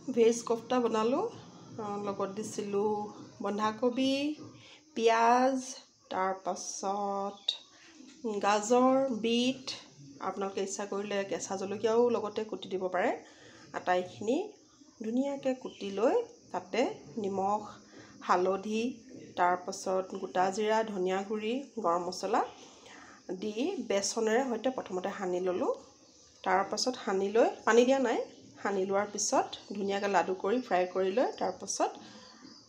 veg kofta বনালোঁ লগত দিছিলোঁ বন্ধাকবি পিঁয়াজ তাৰপাছত গাজৰ বিট আপোনালোকে ইচ্ছা কৰিলে কেঁচা জলকীয়াও লগতে কুটি দিব পাৰে আটাইখিনি ধুনীয়াকৈ কুটি লৈ তাতে নিমখ হালধি তাৰপাছত গোটা জিৰা ধনিয়া গুড়ি গৰম মছলা দি বেচনেৰে সৈতে প্ৰথমতে সানি ল'লোঁ তাৰপাছত সানি লৈ পানী দিয়া নাই সানি লোৱাৰ পিছত ধুনীয়াকৈ লাডু কৰি ফ্ৰাই কৰি লৈ তাৰপাছত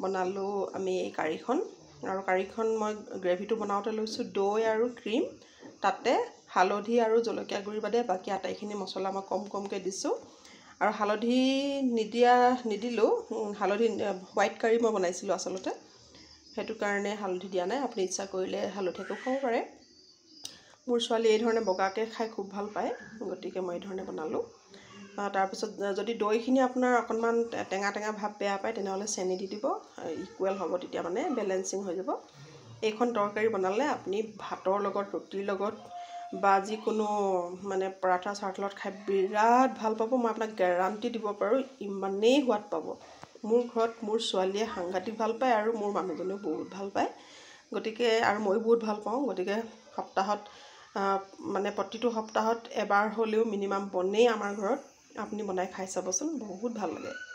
বনালোঁ আমি এই কাৰীখন আৰু কাৰীখন মই গ্ৰেভিটো বনাওঁতে লৈছোঁ দৈ আৰু ক্ৰীম তাতে হালধি আৰু জলকীয়া গুড়ি বাদে বাকী আটাইখিনি মছলা মই কমকৈ দিছোঁ আৰু হালধি নিদিলোঁ হালধি হোৱাইট কাৰী মই বনাইছিলোঁ আচলতে সেইটো কাৰণে হালধি দিয়া নাই আপুনি ইচ্ছা কৰিলে হালধিয়াকৈও খাব পাৰে মোৰ ছোৱালী এই ধৰণে বগাকৈ খাই খুব ভাল পায় গতিকে মই এই ধৰণে বনালোঁ তাৰপিছত যদি দৈখিনি আপোনাৰ অকণমান টেঙা ভাৱ বেয়া পায় তেনেহ'লে চেনি দি দিব ইকুৱেল হ'ব তেতিয়া মানে বেলেঞ্চিং হৈ যাব এইখন তৰকাৰী বনালে আপুনি ভাতৰ লগত ৰুটিৰ লগত বা যিকোনো মানে পৰাঠা চাৰঠালত খাই বিৰাট ভাল পাব মই আপোনাক গেৰাণ্টি দিব পাৰোঁ ইমানেই সোৱাদ পাব মোৰ ঘৰত মোৰ ছোৱালীয়ে সাংঘাতিক ভাল পায় আৰু মোৰ মানুহজনেও বহুত ভাল পায় গতিকে আৰু ময়ো বহুত ভাল পাওঁ গতিকে সপ্তাহত মানে প্ৰতিটো সপ্তাহত এবাৰ হ'লেও মিনিমাম বনেই আমাৰ ঘৰত আপুনি বনাই খাই চাবচোন বহুত ভাল লাগে